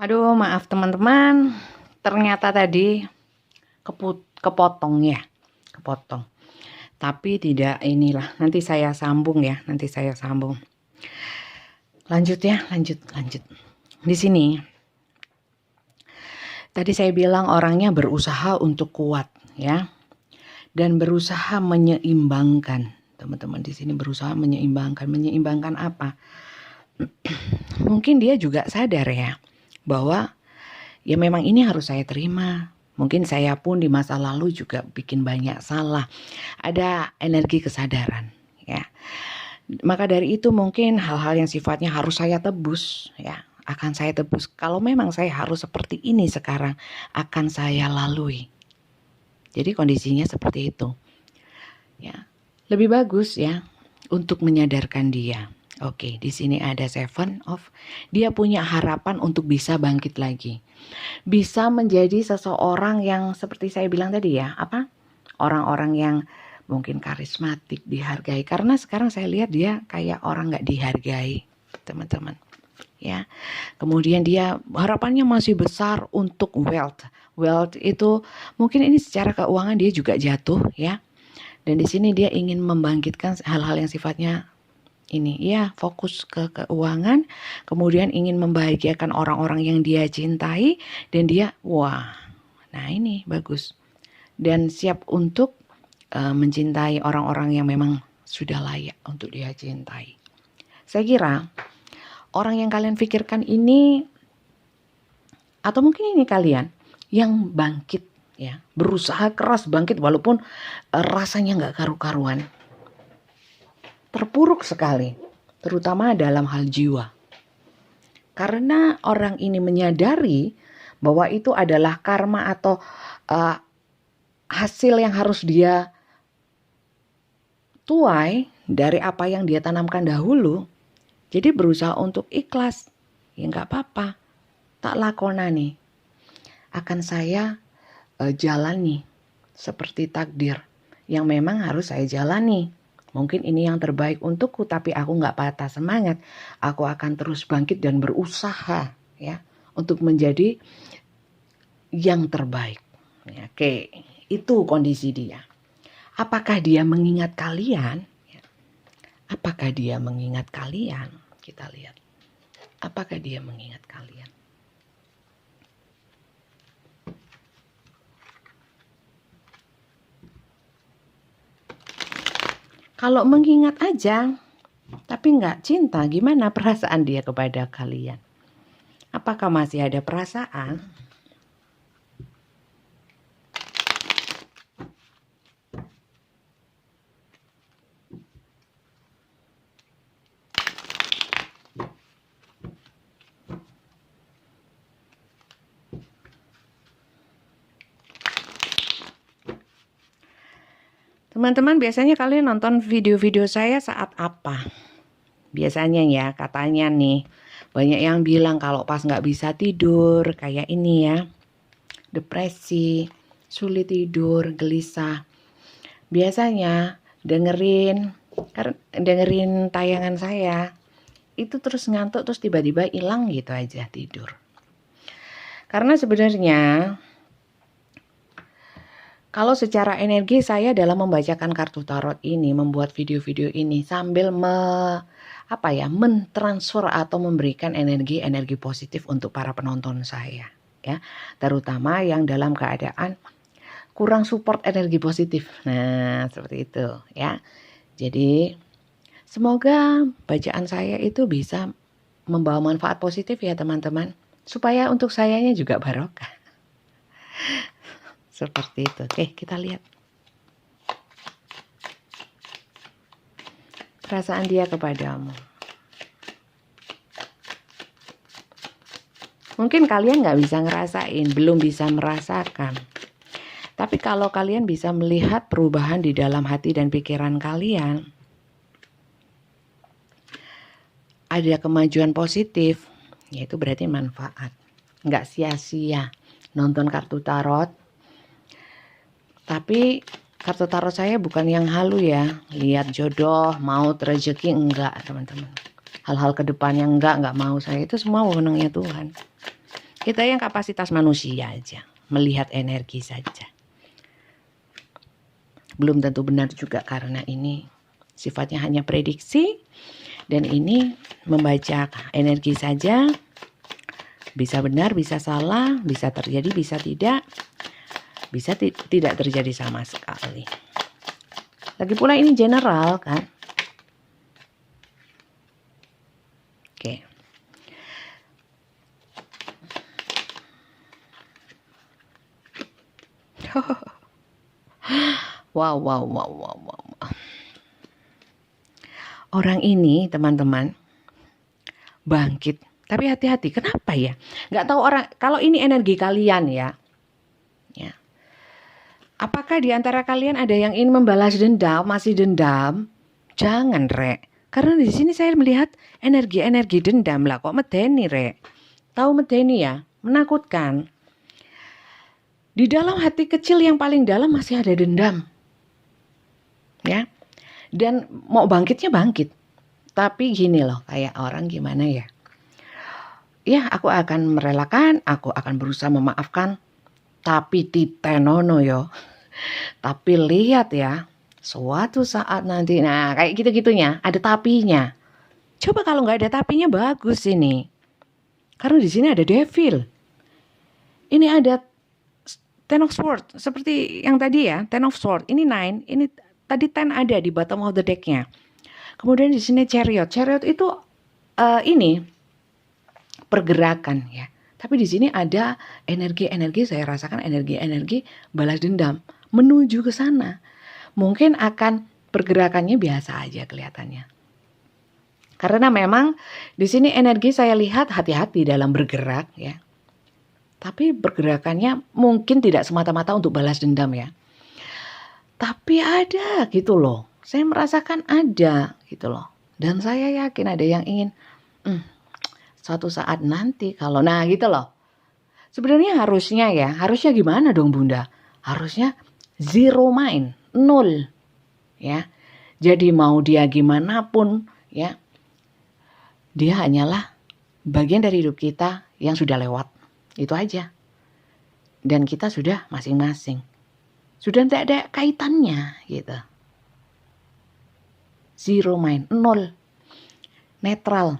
Aduh, maaf teman-teman. Ternyata tadi kepotong ya. Kepotong. Tapi tidak inilah. Nanti saya sambung ya. Nanti saya sambung. Lanjut ya, lanjut. Di sini. Tadi saya bilang orangnya berusaha untuk kuat ya. Dan berusaha menyeimbangkan. Teman-teman di sini berusaha menyeimbangkan. Menyeimbangkan apa? Mungkin dia juga sadar ya bahwa ya memang ini harus saya terima. Mungkin saya pun di masa lalu juga bikin banyak salah. Ada energi kesadaran ya. Maka dari itu mungkin hal-hal yang sifatnya harus saya tebus ya, akan saya tebus. Kalau memang saya harus seperti ini sekarang, akan saya lalui. Jadi kondisinya seperti itu. Ya. Lebih bagus ya untuk menyadarkan dia. Oke, di sini ada Seven of. Dia punya harapan untuk bisa bangkit lagi. Bisa menjadi seseorang yang seperti saya bilang tadi ya, apa? Orang-orang yang mungkin karismatik, dihargai. Karena sekarang saya lihat dia kayak orang nggak dihargai, teman-teman. Ya, kemudian dia harapannya masih besar untuk wealth. Wealth itu mungkin ini secara keuangan dia juga jatuh ya. Dan di sini dia ingin membangkitkan hal-hal yang sifatnya ini ya, fokus ke keuangan, kemudian ingin membahagiakan orang-orang yang dia cintai, dan dia wah, nah ini bagus, dan siap untuk mencintai orang-orang yang memang sudah layak untuk dia cintai. Saya kira orang yang kalian pikirkan ini, atau mungkin ini kalian yang bangkit ya, berusaha keras bangkit walaupun rasanya nggak karu-karuan, terpuruk sekali, terutama dalam hal jiwa. Karena orang ini menyadari bahwa itu adalah karma atau hasil yang harus dia tuai dari apa yang dia tanamkan dahulu. Jadi berusaha untuk ikhlas, ya nggak apa-apa, tak lakonani, akan saya jalani seperti takdir yang memang harus saya jalani. Mungkin ini yang terbaik untukku, tapi aku nggak patah semangat. Aku akan terus bangkit dan berusaha ya untuk menjadi yang terbaik. Ya, oke, itu kondisi dia. Apakah dia mengingat kalian? Apakah dia mengingat kalian? Kita lihat. Apakah dia mengingat kalian? Kalau mengingat aja, tapi nggak cinta, gimana perasaan dia kepada kalian? Apakah masih ada perasaan? Teman-teman, biasanya kalian nonton video-video saya saat apa? Biasanya ya, katanya nih, banyak yang bilang kalau pas nggak bisa tidur, kayak ini ya, depresi, sulit tidur, gelisah. Biasanya dengerin tayangan saya, itu terus ngantuk, terus tiba-tiba hilang gitu aja tidur. Karena sebenarnya kalau secara energi saya dalam membacakan kartu tarot ini, membuat video-video ini sambil mentransfer atau memberikan energi positif untuk para penonton saya ya, terutama yang dalam keadaan kurang support energi positif. Nah, seperti itu ya. Jadi semoga bacaan saya itu bisa membawa manfaat positif ya teman-teman, supaya untuk sayanya juga barokah. Seperti itu. Oke, kita lihat perasaan dia kepadamu. Mungkin kalian nggak bisa ngerasain, belum bisa merasakan. Tapi kalau kalian bisa melihat perubahan di dalam hati dan pikiran kalian, ada kemajuan positif, yaitu berarti manfaat. Nggak sia-sia nonton kartu tarot. Tapi kartu tarot saya bukan yang halu ya, lihat jodoh, maut, rezeki, enggak teman-teman. Hal-hal ke depannya enggak mau saya, itu semua wewenangnya Tuhan. Kita yang kapasitas manusia aja, melihat energi saja. Belum tentu benar juga karena ini sifatnya hanya prediksi dan ini membaca energi saja. Bisa benar, bisa salah, bisa terjadi, bisa tidak. Bisa tidak terjadi sama sekali. Lagi pula ini general kan. Oke. Wow. Orang ini teman-teman bangkit. Tapi hati-hati, kenapa ya? Nggak tahu orang, kalau ini energi kalian ya. Apakah di antara kalian ada yang ingin membalas dendam, masih dendam? Jangan, Rek. Karena di sini saya melihat energi-energi dendam lah. Kok medeni, Rek? Tahu medeni ya? Menakutkan. Di dalam hati kecil yang paling dalam masih ada dendam. Ya. Dan mau bangkitnya bangkit. Tapi gini loh, kayak orang gimana ya? Ya, aku akan merelakan, aku akan berusaha memaafkan. Tapi titenono yo. Tapi lihat ya, suatu saat nanti, nah kayak gitu-gitunya, ada tapinya. Coba kalau nggak ada tapinya bagus ini. Karena di sini ada devil. Ini ada ten of sword, seperti yang tadi ya, ten of sword. Ini 9, ini tadi 10 ada di bottom of the deck-nya. Kemudian di sini chariot. Chariot itu ini pergerakan ya. Tapi di sini ada energi-energi, saya rasakan energi-energi balas dendam menuju ke sana. Mungkin akan pergerakannya biasa aja kelihatannya. Karena memang di sini energi saya lihat hati-hati dalam bergerak ya. Tapi pergerakannya mungkin tidak semata-mata untuk balas dendam ya. Tapi ada gitu loh. Saya merasakan ada gitu loh. Dan saya yakin ada yang ingin suatu saat nanti kalau nah gitu loh. Sebenarnya harusnya gimana dong Bunda? Harusnya zero mind, 0 ya. Jadi mau dia gimana pun ya, dia hanyalah bagian dari hidup kita yang sudah lewat. Itu aja. Dan kita sudah masing-masing. Sudah tidak ada kaitannya gitu. Zero mind, 0. Netral.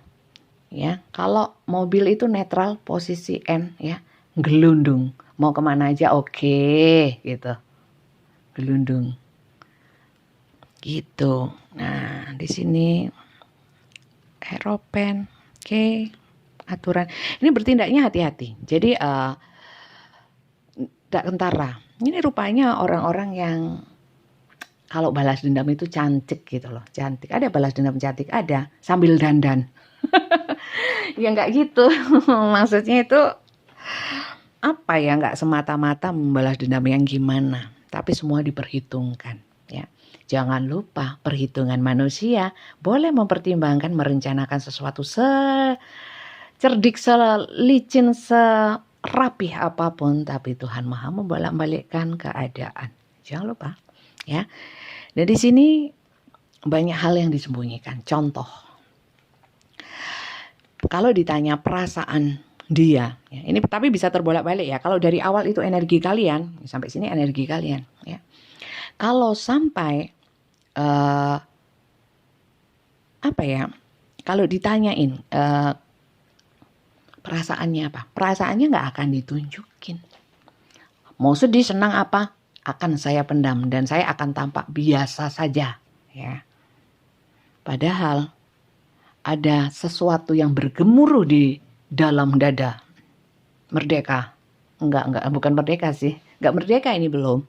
Ya, kalau mobil itu netral, posisi N ya, gelundung. Mau kemana aja oke, gitu. Gelundung. Gitu. Nah, di sini Eropen, oke. Aturan. Ini bertindaknya hati-hati. Jadi tidak kentara. Ini rupanya orang-orang yang kalau balas dendam itu cantik gitu loh, cantik. Ada balas dendam cantik, ada sambil dandan. Ya nggak gitu. Maksudnya itu apa ya, nggak semata-mata membalas dendam yang gimana. Tapi semua diperhitungkan ya. Jangan lupa perhitungan manusia boleh mempertimbangkan merencanakan sesuatu secerdik, selicin, serapih apapun. Tapi Tuhan Maha membolak-balikkan keadaan. Jangan lupa ya. Dan di sini banyak hal yang disembunyikan. Contoh, kalau ditanya perasaan dia, ya, ini tapi bisa terbolak-balik ya. Kalau dari awal itu energi kalian, sampai sini energi kalian, ya. Kalau sampai apa ya? Kalau ditanyain perasaannya apa? Perasaannya nggak akan ditunjukin. Mau sedih, senang apa? Akan saya pendam dan saya akan tampak biasa saja, ya. Padahal ada sesuatu yang bergemuruh di dalam dada. Merdeka. Enggak, bukan merdeka sih. Enggak merdeka ini belum.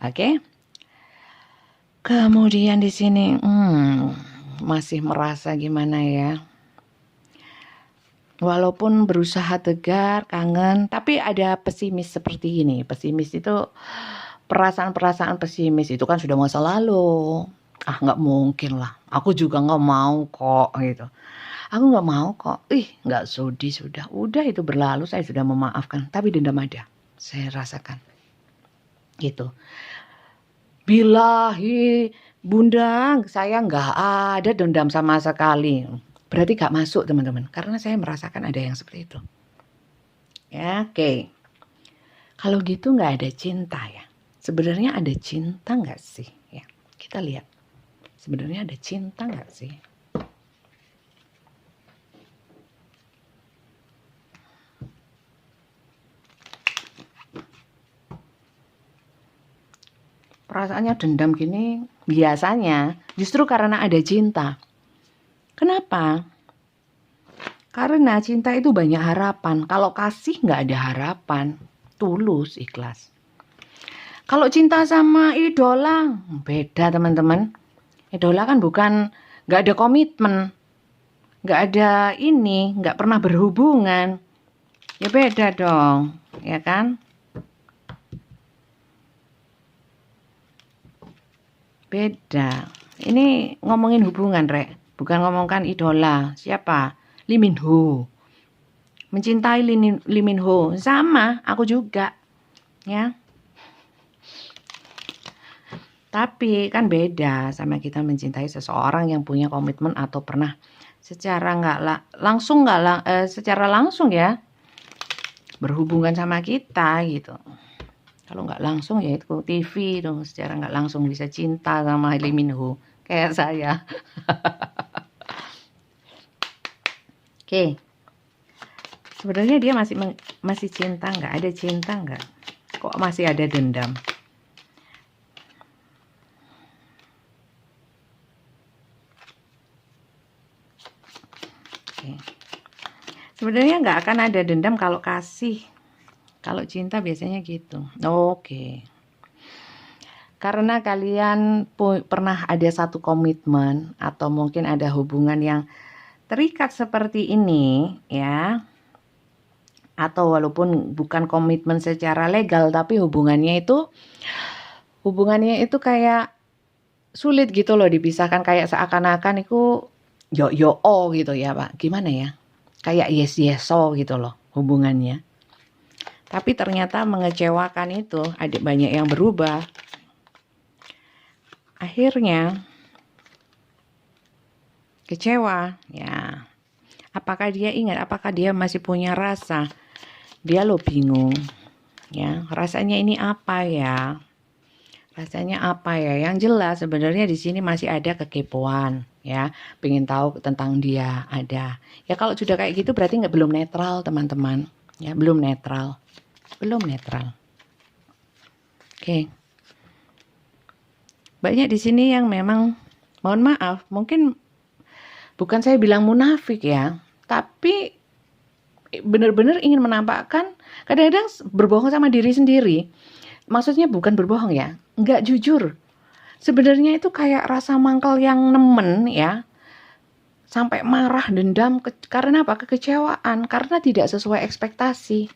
Oke. Kemudian di sini masih merasa gimana ya? Walaupun berusaha tegar, kangen, tapi ada pesimis seperti ini. Pesimis itu perasaan-perasaan pesimis itu kan sudah masa lalu. Ah, nggak mungkin lah. Aku juga nggak mau kok gitu. Aku nggak mau kok. Nggak sudi sudah. Udah itu berlalu. Saya sudah memaafkan. Tapi dendam ada. Saya rasakan. Gitu. Bilahi, Bunda, saya nggak ada dendam sama sekali. Berarti nggak masuk teman-teman. Karena saya merasakan ada yang seperti itu. Ya, oke. Kalau gitu nggak ada cinta ya. Sebenarnya ada cinta nggak sih? Ya, kita lihat. Sebenarnya ada cinta nggak sih? Perasaannya dendam gini biasanya justru karena ada cinta. Kenapa? Karena cinta itu banyak harapan. Kalau kasih nggak ada harapan. Tulus, ikhlas. Kalau cinta sama idola, beda teman-teman. Idola kan bukan, nggak ada komitmen. Nggak ada ini, nggak pernah berhubungan. Ya beda dong, ya kan? Beda. Ini ngomongin hubungan, Rek. Bukan ngomongkan idola. Siapa? Lee Min Ho. Mencintai Lee Min Ho. Sama, aku juga. Ya. Tapi kan beda sama kita mencintai seseorang yang punya komitmen atau pernah secara secara langsung ya berhubungan sama kita gitu. Kalau nggak langsung ya itu TV dong, secara nggak langsung bisa cinta sama Lee Min Ho kayak saya. Oke. Sebenarnya dia masih cinta nggak? Ada cinta nggak? Kok masih ada dendam? Oke. Sebenarnya nggak akan ada dendam kalau kasih. Kalau cinta biasanya gitu. Oke. Karena kalian pernah ada satu komitmen atau mungkin ada hubungan yang terikat seperti ini ya. Atau walaupun bukan komitmen secara legal tapi hubungannya itu kayak sulit gitu loh dipisahkan, kayak seakan-akan itu yo gitu ya Pak. Gimana ya? Kayak yes gitu loh hubungannya. Tapi ternyata mengecewakan itu, ada banyak yang berubah. Akhirnya kecewa, ya. Apakah dia ingat? Apakah dia masih punya rasa? Dia lo bingung, ya. Rasanya ini apa ya? Rasanya apa ya? Yang jelas sebenarnya di sini masih ada kekepoan, ya. Pengen tahu tentang dia ada. Ya kalau sudah kayak gitu berarti belum netral teman-teman, ya belum netral. Oke. Banyak di sini yang memang, mohon maaf, mungkin bukan saya bilang munafik ya, tapi benar-benar ingin menampakkan, kadang-kadang berbohong sama diri sendiri. Maksudnya bukan berbohong ya, nggak jujur. Sebenarnya itu kayak rasa mangkal yang nemen ya, sampai marah, dendam, karena apa? Kekecewaan, karena tidak sesuai ekspektasi.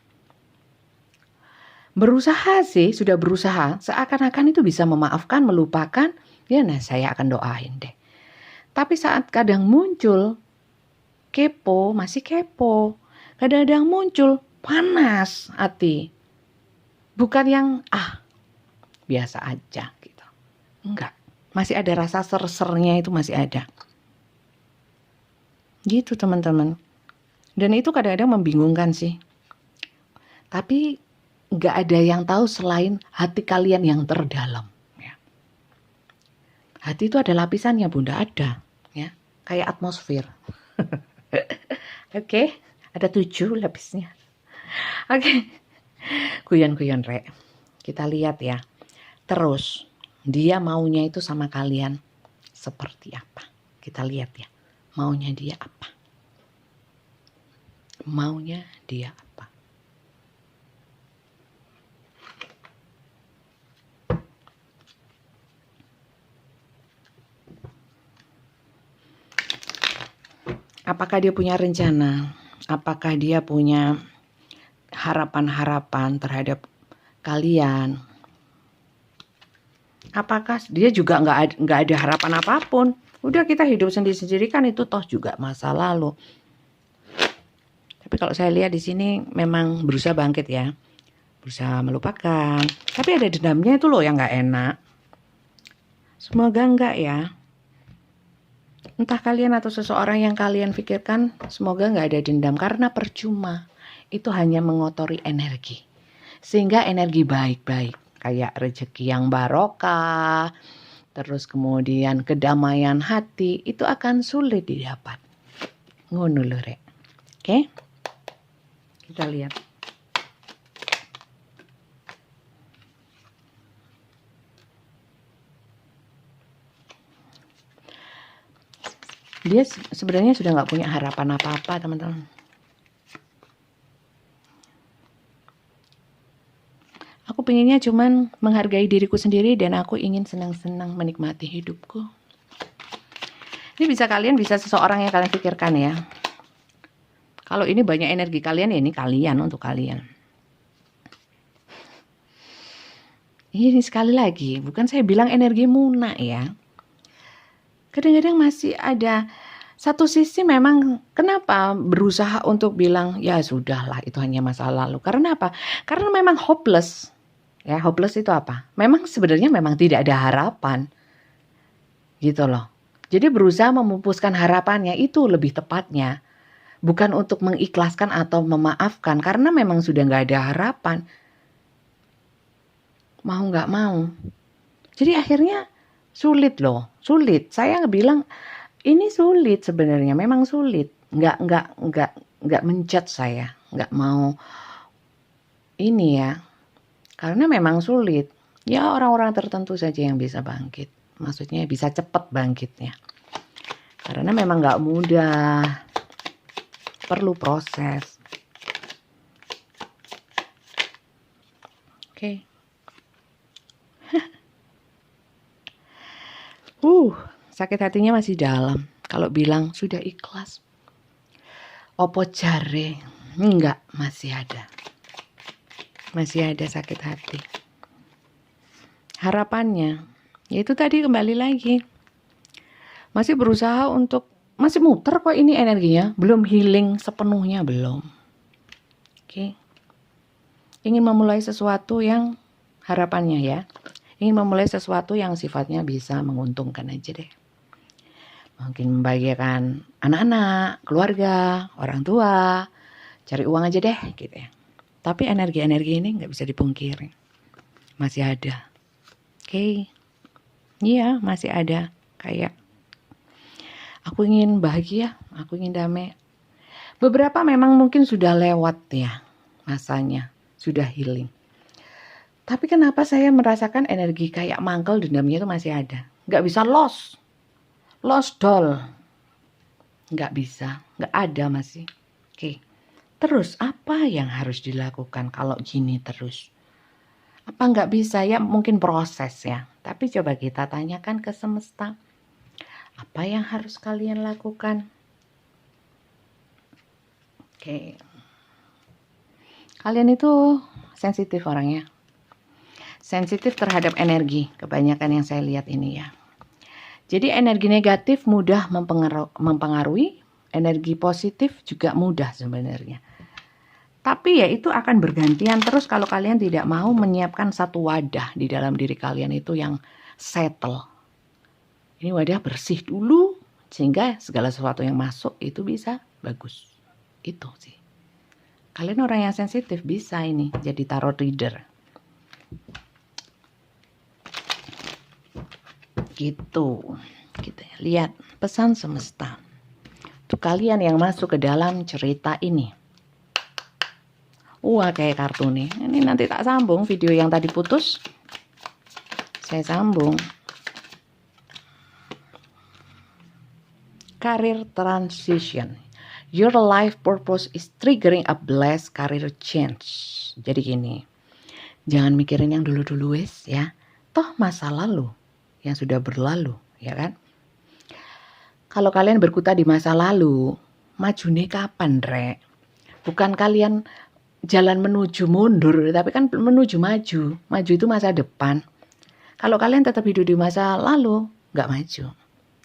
Berusaha sih, sudah berusaha, seakan-akan itu bisa memaafkan, melupakan, ya nah saya akan doain deh. Tapi saat kadang muncul kepo, masih kepo. Kadang-kadang muncul panas hati. Bukan yang biasa aja gitu. Enggak, masih ada rasa ser-sernya, itu masih ada. Gitu teman-teman. Dan itu kadang-kadang membingungkan sih. Tapi nggak ada yang tahu selain hati kalian yang terdalam. Ya. Hati itu ada lapisannya, Bunda, ada. Ya, kayak atmosfer. Oke, ada 7 lapisnya. Oke, guyon-guyon Rek. Kita lihat ya. Terus, dia maunya itu sama kalian seperti apa? Kita lihat ya. Maunya dia apa? Maunya dia apa? Apakah dia punya rencana? Apakah dia punya harapan-harapan terhadap kalian? Apakah dia juga nggak ada harapan apapun? Udah kita hidup sendiri-sendiri kan, itu toh juga masa lalu. Tapi kalau saya lihat di sini memang berusaha bangkit ya, berusaha melupakan. Tapi ada dendamnya itu loh yang nggak enak. Semoga enggak ya. Entah kalian atau seseorang yang kalian pikirkan, semoga nggak ada dendam, karena percuma. itu hanya mengotori energi. Sehingga energi baik-baik, kayak rezeki yang barokah, terus kemudian kedamaian hati, itu akan sulit didapat. Ngono lho rek. Oke? Kita lihat. Dia sebenarnya sudah nggak punya harapan apa-apa, teman-teman. Aku pengennya cuman menghargai diriku sendiri dan aku ingin senang-senang menikmati hidupku. Ini kalian bisa seseorang yang kalian pikirkan ya. Kalau ini banyak energi kalian, ya ini kalian, untuk kalian. Ini sekali lagi, bukan saya bilang energi Muna ya. Kadang-kadang masih ada satu sisi memang kenapa berusaha untuk bilang ya sudahlah itu hanya masa lalu. Karena apa? Karena memang hopeless. Ya, hopeless itu apa? Memang sebenarnya memang tidak ada harapan. Gitu loh. Jadi berusaha memupuskan harapannya itu lebih tepatnya. Bukan untuk mengikhlaskan atau memaafkan karena memang sudah nggak ada harapan. Mau nggak mau. Jadi akhirnya sulit loh, sulit. Saya bilang ini sulit sebenarnya, memang sulit. Nggak menjudge saya, nggak mau ini ya. Karena memang sulit. Ya orang-orang tertentu saja yang bisa bangkit. Maksudnya bisa cepat bangkitnya. Karena memang nggak mudah. Perlu proses. Oke. Sakit hatinya masih dalam. Kalau bilang sudah ikhlas. Opo jare? Enggak, masih ada. Masih ada sakit hati. Harapannya, yaitu tadi kembali lagi. Masih berusaha untuk, masih muter kok ini energinya. Belum healing sepenuhnya, belum. Oke. Ingin memulai sesuatu yang harapannya ya. Ingin memulai sesuatu yang sifatnya bisa menguntungkan aja deh. Mungkin membahagiakan anak-anak, keluarga, orang tua, cari uang aja deh gitu ya. Tapi energi-energi ini nggak bisa dipungkiri. Masih ada. Oke. Iya, masih ada. Kayak aku ingin bahagia, aku ingin damai. Beberapa memang mungkin sudah lewat ya masanya, sudah healing. Tapi kenapa saya merasakan energi kayak mangkel dendamnya itu masih ada? Nggak bisa lost doll. Nggak bisa, nggak ada masih. Oke. Terus apa yang harus dilakukan kalau gini terus? Apa nggak bisa ya? Mungkin proses ya. Tapi coba kita tanyakan ke semesta. Apa yang harus kalian lakukan? Oke. Kalian itu sensitif orangnya. Sensitif terhadap energi. Kebanyakan yang saya lihat ini ya. Jadi energi negatif mudah mempengaruhi. Energi positif juga mudah sebenarnya. Tapi ya itu akan bergantian terus kalau kalian tidak mau menyiapkan satu wadah di dalam diri kalian itu yang settle. Ini wadah bersih dulu sehingga segala sesuatu yang masuk itu bisa bagus. Itu sih. Kalian orang yang sensitif bisa ini jadi tarot reader. Gitu. Kita lihat pesan semesta. Untuk kalian yang masuk ke dalam cerita ini. Wah, kayak kartun nih. Ini nanti tak sambung video yang tadi putus. Saya sambung. Career transition. Your life purpose is triggering a blessed career change. Jadi gini. Jangan mikirin yang dulu-dulu wes ya. Toh masa lalu yang sudah berlalu, ya kan? Kalau kalian berkutat di masa lalu, majune kapan, Rek? Bukan kalian jalan menuju mundur, tapi kan menuju maju. Maju itu masa depan. Kalau kalian tetap hidup di masa lalu, nggak maju.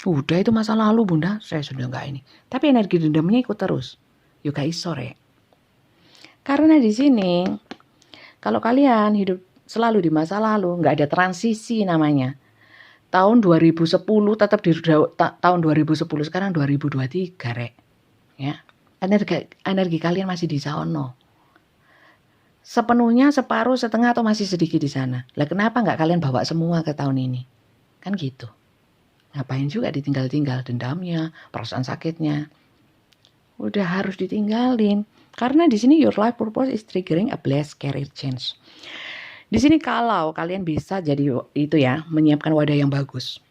Udah itu masa lalu, Bunda, saya sudah nggak ini. Tapi energi dendamnya ikut terus. Yuk guys, sore. Karena di sini, kalau kalian hidup selalu di masa lalu, nggak ada transisi namanya. Tahun 2010 tetap di tahun 2010, sekarang 2023, Rek. Ya. Energi kalian masih di sono. sepenuhnya, separuh, setengah, atau masih sedikit di sana. Lah kenapa nggak kalian bawa semua ke tahun ini? Kan gitu. Ngapain juga ditinggal-tinggal dendamnya, perasaan sakitnya. Udah harus ditinggalin. Karena di sini your life purpose is triggering a blessed career change. Di sini kalau kalian bisa jadi itu ya, menyiapkan wadah yang bagus.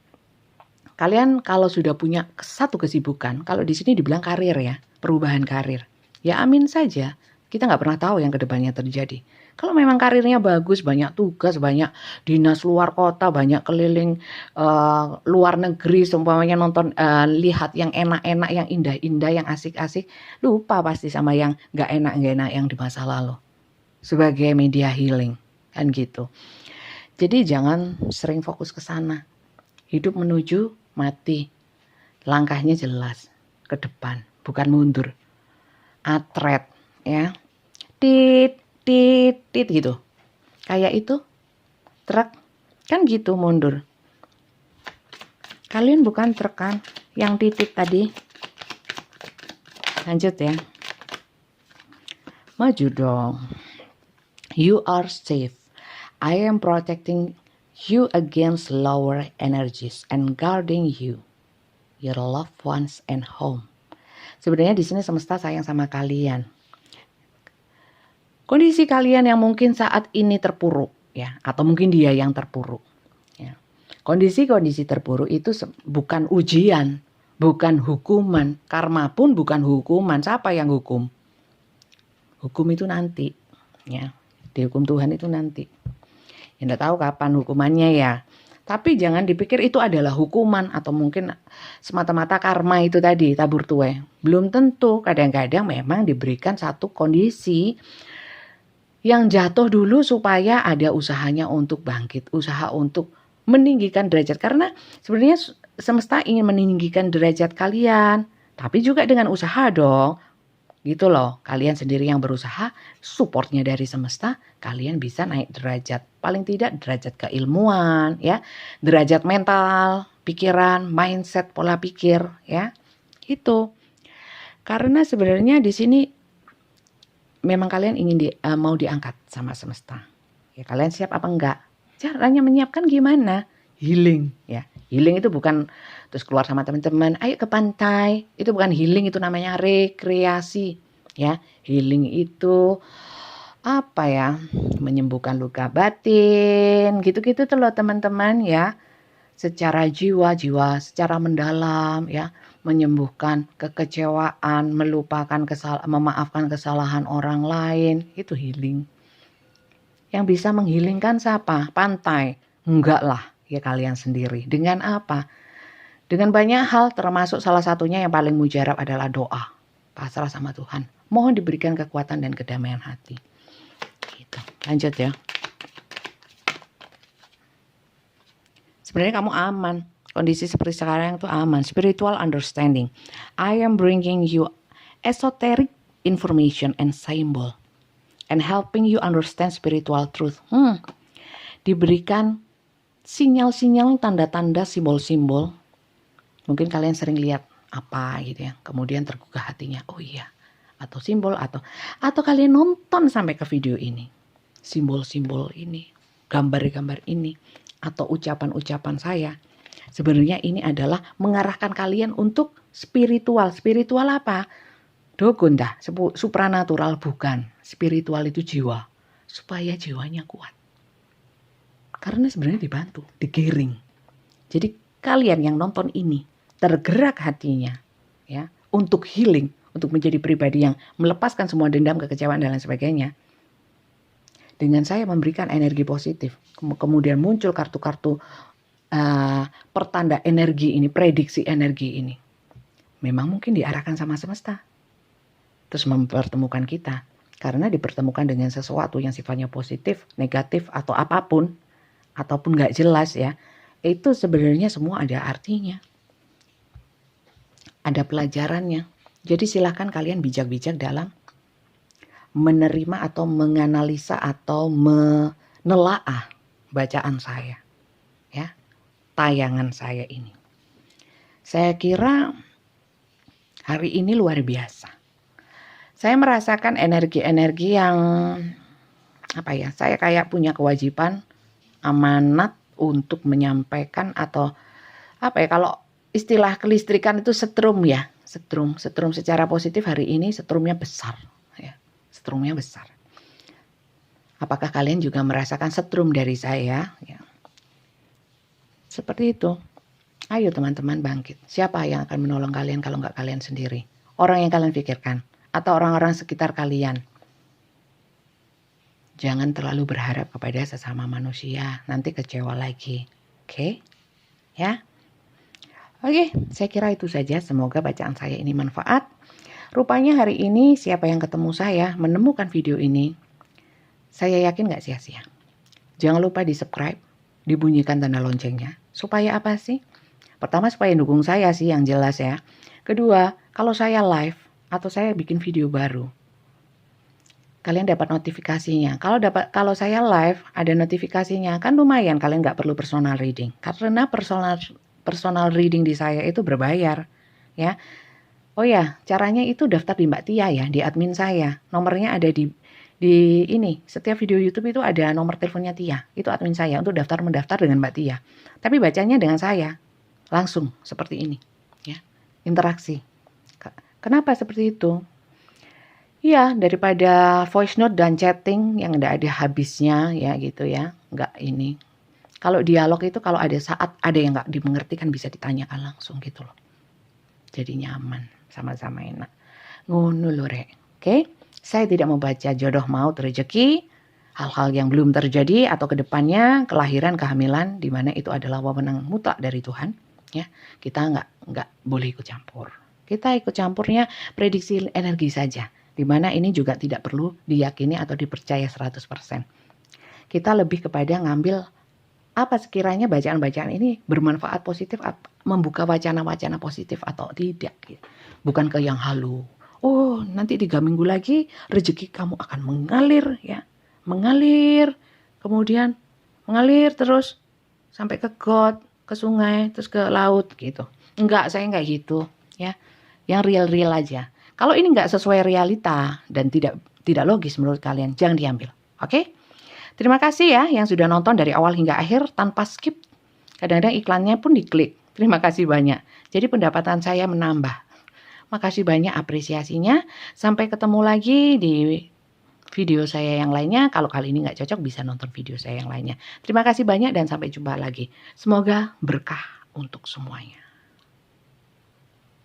Kalian kalau sudah punya satu kesibukan, kalau di sini dibilang karir ya, perubahan karir. Ya amin saja, kita nggak pernah tahu yang kedepannya terjadi. Kalau memang karirnya bagus, banyak tugas, banyak dinas luar kota, banyak keliling luar negeri, seumpamanya nonton, lihat yang enak-enak, yang indah-indah, yang asik-asik, lupa pasti sama yang nggak enak yang di masa lalu. Sebagai media healing, kan gitu. Jadi jangan sering fokus ke sana. Hidup menuju mati, langkahnya jelas ke depan, bukan mundur. Atret ya, tit tit tit gitu, kayak itu truk kan gitu mundur. Kalian bukan truk kan yang titit tadi. Lanjut ya, maju dong. You are safe. I am protecting you against lower energies and guarding you, your loved ones and home. Sebenarnya di sini semesta sayang sama kalian. Kondisi kalian yang mungkin saat ini terpuruk ya, atau mungkin dia yang terpuruk ya. Kondisi-kondisi terpuruk itu bukan ujian, bukan hukuman. Karma pun bukan hukuman. Siapa yang hukum? Hukum itu nanti ya. Dihukum Tuhan itu nanti. Ya enggak tahu kapan hukumannya ya. Tapi jangan dipikir itu adalah hukuman atau mungkin semata-mata karma itu tadi, tabur tuai. Belum tentu, kadang-kadang memang diberikan satu kondisi yang jatuh dulu supaya ada usahanya untuk bangkit, usaha untuk meninggikan derajat. Karena sebenarnya semesta ingin meninggikan derajat kalian, tapi juga dengan usaha dong. Gitu loh, kalian sendiri yang berusaha, supportnya dari semesta, kalian bisa naik derajat. Paling tidak derajat keilmuan, ya, derajat mental, pikiran, mindset, pola pikir, ya, itu. Karena sebenarnya di sini memang kalian ingin mau diangkat sama semesta. Ya, kalian siap apa enggak? Caranya menyiapkan gimana? Healing, ya. Healing itu bukan terus keluar sama teman-teman, ayo ke pantai. Itu bukan healing, itu namanya rekreasi. Ya, healing itu apa ya? Menyembuhkan luka batin, gitu-gitu tuh loh teman-teman ya. Secara jiwa, secara mendalam ya, menyembuhkan kekecewaan, memaafkan kesalahan orang lain, itu healing. Yang bisa menghilingkan siapa? Pantai? Enggak lah, ya kalian sendiri. Dengan apa? Dengan banyak hal, termasuk salah satunya yang paling mujarab adalah doa. Pasrah sama Tuhan. Mohon diberikan kekuatan dan kedamaian hati. Gitu. Lanjut ya. Sebenarnya kamu aman. Kondisi seperti sekarang itu aman. Spiritual understanding. I am bringing you esoteric information and symbol. And helping you understand spiritual truth. Diberikan sinyal-sinyal, tanda-tanda, simbol-simbol. Mungkin kalian sering lihat apa gitu ya. Kemudian tergugah hatinya. Oh iya. Atau simbol atau kalian nonton sampai ke video ini. Simbol-simbol ini. Gambar-gambar ini. Atau ucapan-ucapan saya. Sebenarnya ini adalah mengarahkan kalian untuk spiritual. Spiritual apa? Dogon dah, supranatural bukan. Spiritual itu jiwa. Supaya jiwanya kuat. Karena sebenarnya dibantu, digiring. Jadi kalian yang nonton ini tergerak hatinya ya untuk healing, untuk menjadi pribadi yang melepaskan semua dendam, kekecewaan dan lain sebagainya. Dengan saya memberikan energi positif, kemudian muncul kartu-kartu pertanda energi ini, prediksi energi ini. Memang mungkin diarahkan sama semesta. Terus mempertemukan kita. Karena dipertemukan dengan sesuatu yang sifatnya positif, negatif, atau apapun. Ataupun gak jelas ya. Itu sebenarnya semua ada artinya. Ada pelajarannya. Jadi silahkan kalian bijak-bijak dalam menerima atau menganalisa atau menelaah bacaan saya. Ya, tayangan saya ini. Saya kira hari ini luar biasa. Saya merasakan energi-energi yang apa ya, saya kayak punya kewajiban, amanat untuk menyampaikan atau apa ya, kalau istilah kelistrikan itu setrum ya, setrum secara positif hari ini setrumnya besar ya, setrumnya besar. Apakah kalian juga merasakan setrum dari saya ya? Seperti itu. Ayo teman-teman bangkit. Siapa yang akan menolong kalian kalau nggak kalian sendiri? Orang yang kalian pikirkan atau orang-orang sekitar kalian. Jangan terlalu berharap kepada sesama manusia, nanti kecewa lagi. Oke? Ya? Oke, saya kira itu saja. Semoga bacaan saya ini manfaat. Rupanya hari ini siapa yang ketemu saya menemukan video ini, saya yakin nggak sia-sia. Jangan lupa di subscribe, dibunyikan tanda loncengnya. Supaya apa sih? Pertama supaya dukung saya sih yang jelas ya. Kedua, kalau saya live atau saya bikin video baru, kalian dapat notifikasinya. Kalau saya live ada notifikasinya, kan lumayan kalian nggak perlu personal reading. Karena personal reading di saya itu berbayar, ya. Oh ya, caranya itu daftar di Mbak Tia ya, di admin saya. Nomornya ada di ini. Setiap video YouTube itu ada nomor teleponnya Tia. Itu admin saya untuk mendaftar dengan Mbak Tia. Tapi bacanya dengan saya. Langsung seperti ini, ya. Interaksi. Kenapa seperti itu? Iya, daripada voice note dan chatting yang nggak ada habisnya ya gitu ya, nggak ini. Kalau dialog itu kalau ada saat ada yang nggak dimengerti kan bisa ditanyakan langsung gitu loh. Jadi nyaman, sama-sama enak. Ngono lho rek. Oke, saya tidak membaca jodoh maut rezeki, hal-hal yang belum terjadi atau kedepannya kelahiran kehamilan di mana itu adalah wewenang mutlak dari Tuhan. Ya, kita nggak boleh ikut campur. Kita ikut campurnya prediksi energi saja. Di mana ini juga tidak perlu diyakini atau dipercaya 100%. Kita lebih kepada ngambil apa sekiranya bacaan-bacaan ini bermanfaat positif, membuka wacana-wacana positif atau tidak. Bukan ke yang halu. Oh, nanti 3 minggu lagi rezeki kamu akan mengalir ya. Mengalir, kemudian mengalir terus sampai ke got, ke sungai, terus ke laut gitu. Enggak, saya enggak gitu ya. Yang real-real aja. Kalau ini nggak sesuai realita dan tidak logis menurut kalian, jangan diambil. Oke? Terima kasih ya yang sudah nonton dari awal hingga akhir tanpa skip. Kadang-kadang iklannya pun diklik. Terima kasih banyak. Jadi pendapatan saya menambah. Makasih banyak apresiasinya. Sampai ketemu lagi di video saya yang lainnya. Kalau kali ini nggak cocok bisa nonton video saya yang lainnya. Terima kasih banyak dan sampai jumpa lagi. Semoga berkah untuk semuanya.